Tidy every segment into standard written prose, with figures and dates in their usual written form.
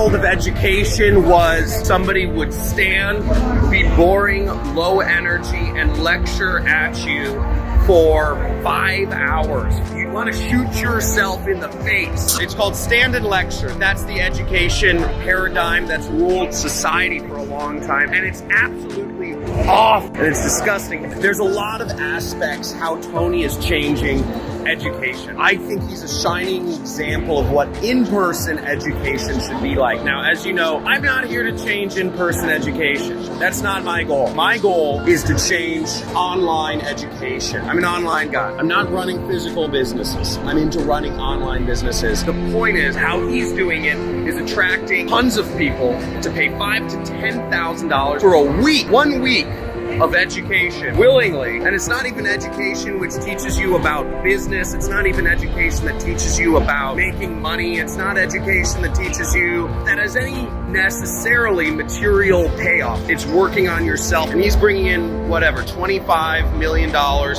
world of education was somebody would stand, be boring, low energy, and lecture at you for 5 hours. You want to shoot yourself in the face. It's called stand and lecture. That's the education paradigm that's ruled society for a long time, and it's absolutely off, and it's disgusting. There's a lot of aspects how Tony is changing education. I think he's a shining example of what in-person education should be like. Now, as you know, I'm not here to change in-person education. That's not my goal. My goal is to change online education. I'm an online guy. I'm not running physical businesses. I'm into running online businesses. The point is, how he's doing it is attracting tons of people to pay $5,000 to $10,000 for a week, 1 week of education willingly. And it's not even education which teaches you about business. It's not even education that teaches you about making money. It's not education that teaches you that has any necessarily material payoff. It's working on yourself. And he's bringing in whatever, $25 million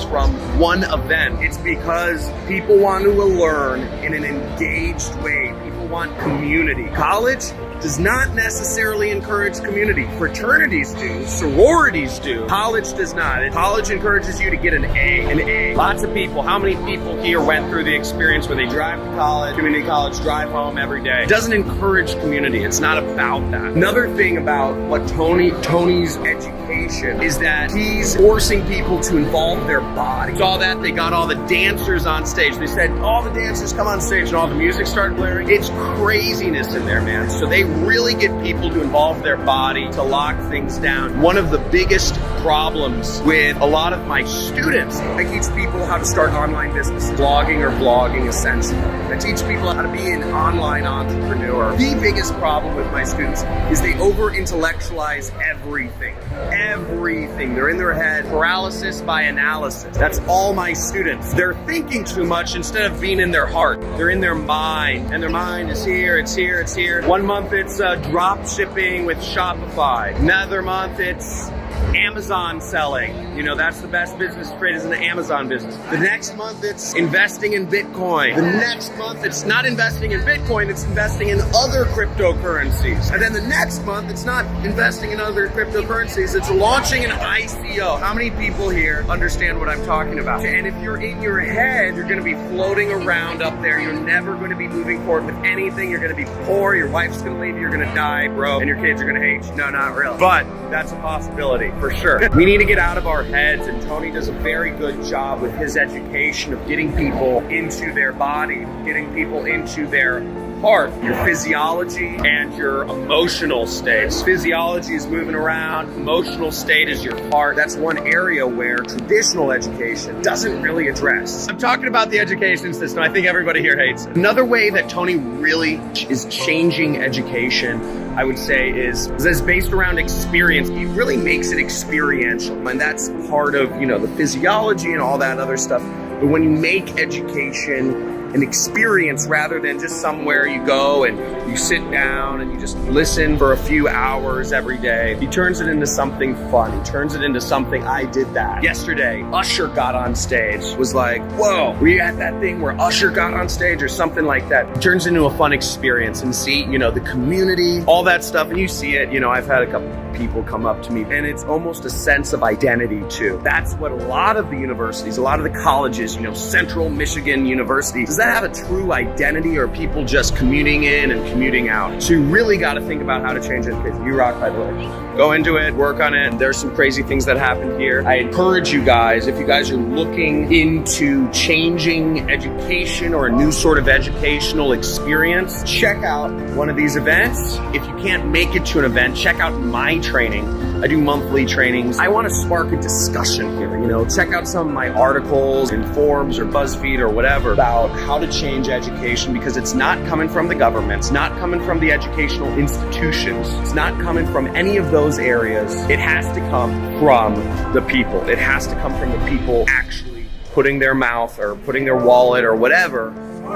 from one event. It's because people want to learn in an engaged way. People want community. College does not necessarily encourage community. Fraternities do, sororities do. College does not. College encourages you to get an A. Lots of people, how many people here went through the experience where they drive to college, community college, drive home every day? It doesn't encourage community. It's not about that. Another thing about what Tony's education is that he's forcing people to involve their body. Saw that? They got all the dancers on stage. They said all the dancers come on stage and all the music started blaring. It's craziness in there, man. So they really get people to involve their body to lock things down. One of the biggest problems with a lot of my students, I teach people how to start online businesses, blogging or vlogging essentially. I teach people how to be an online entrepreneur. The biggest problem with my students is they over-intellectualize everything. Everything. They're in their head, paralysis by analysis. That's all my students. They're thinking too much instead of being in their heart. They're in their mind, and their mind is here, it's here, it's here. 1 month it's drop shipping with Shopify. Another month it's Amazon selling. You know, that's the best business trade is in the Amazon business. The next month it's investing in Bitcoin. The next month it's not investing in Bitcoin, it's investing in other cryptocurrencies. And then the next month it's not investing in other cryptocurrencies, it's launching an ICO. How many people here understand what I'm talking about? And if you're in your head, you're gonna be floating around up there. You're never gonna be moving forward with anything. You're gonna be poor, your wife's gonna leave you, you're gonna die, bro, and your kids are gonna hate you. No, not really. But that's a possibility. For sure. We need to get out of our heads, and Tony does a very good job with his education of getting people into their body, getting people into their heart, your physiology and your emotional states. Physiology is moving around, emotional state is your heart. That's one area where traditional education doesn't really address. I'm talking about the education system. I think everybody here hates it. Another way that Tony really is changing education, I would say, is based around experience. He really makes it experiential, and that's part of, you know, the physiology and all that other stuff. But when you make education an experience rather than just somewhere you go and you sit down and you just listen for a few hours every day, he turns it into something fun. He turns it into something. I did that yesterday. Usher got on stage. Was like, whoa, were you at that thing where Usher got on stage or something like that? It turns into a fun experience, and see, you know, the community, all that stuff, and you see it. You know, I've had a couple people come up to me, and it's almost a sense of identity too. That's what a lot of the universities, a lot of the colleges, you know, Central Michigan University, does that have a true identity, or are people just commuting in and commuting out? So you really got to think about how to change education. You rock, by the way. Go into it, work on it. There's some crazy things that happen here. I encourage you guys, if you guys are looking into changing education or a new sort of educational experience, check out one of these events. If you can't make it to an event, check out my training. I do monthly trainings. I want to spark a discussion here, you know, check out some of my articles in Forbes or BuzzFeed or whatever about how to change education, because it's not coming from the government, it's not coming from the educational institutions, it's not coming from any of those areas. It has to come from the people. It has to come from the people actually putting their mouth or putting their wallet or whatever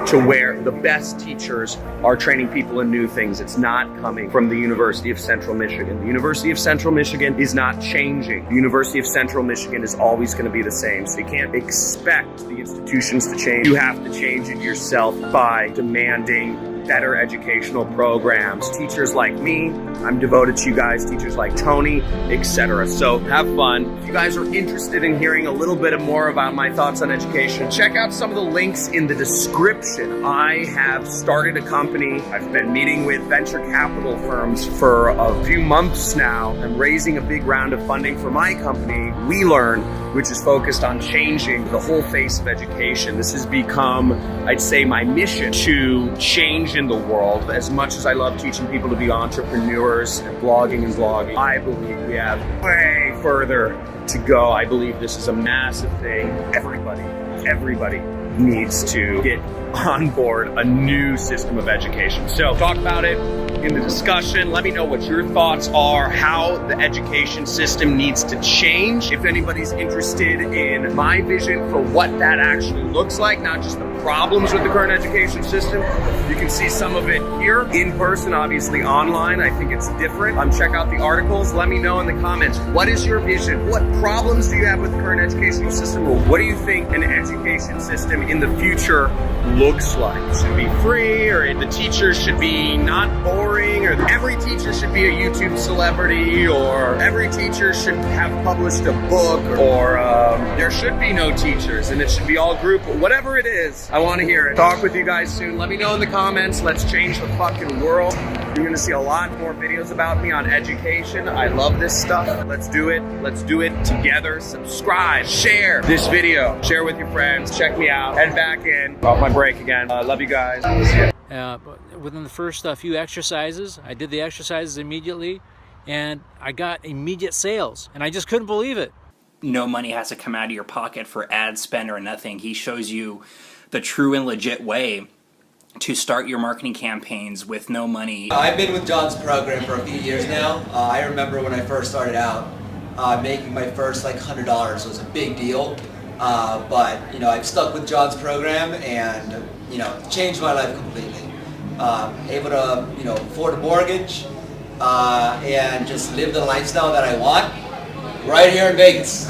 to where the best teachers are training people in new things. It's not coming from the University of Central Michigan. The University of Central Michigan is not changing. The University of Central Michigan is always going to be the same. So you can't expect the institutions to change. You have to change it yourself by demanding better educational programs. Teachers like me, I'm devoted to you guys, teachers like Tony, etc. So have fun. If you guys are interested in hearing a little bit more about my thoughts on education, check out some of the links in the description. I have started a company. I've been meeting with venture capital firms for a few months now. I'm raising a big round of funding for my company, We Learn, which is focused on changing the whole face of education. This has become, I'd say, my mission to change in the world. As much as I love teaching people to be entrepreneurs and blogging, I believe we have way further to go. I believe this is a massive thing. Everybody needs to get on board a new system of education. So talk about it in the discussion. Let me know what your thoughts are, how the education system needs to change. If anybody's interested in my vision for what that actually looks like, not just the problems with the current education system, you can see some of it here in person, obviously online. I think it's different. Check out the articles. Let me know in the comments, what is your vision? What problems do you have with the current educational system? Or what do you think an education system in the future looks like? It should be free, or the teachers should be not boring, or every teacher should be a YouTube celebrity, or every teacher should have published a book, or there should be no teachers and it should be all group. Whatever it is, I want to hear it. Talk with you guys soon. Let me know in the comments. Let's change the fucking world. You're gonna see a lot more videos about me on education. I love this stuff. Let's do it. Let's do it together. Subscribe, share this video, share with your friends. Check me out. Head back in. Off my break again. Love you guys. Within the first few exercises, I did the exercises immediately, and I got immediate sales, and I just couldn't believe it. No money has to come out of your pocket for ad spend or nothing. He shows you the true and legit way to start your marketing campaigns with no money. I've been with John's program for a few years now. I remember when I first started out, making my first like $100 was a big deal. But I've stuck with John's program and changed my life completely. Able to afford a mortgage and just live the lifestyle that I want right here in Vegas.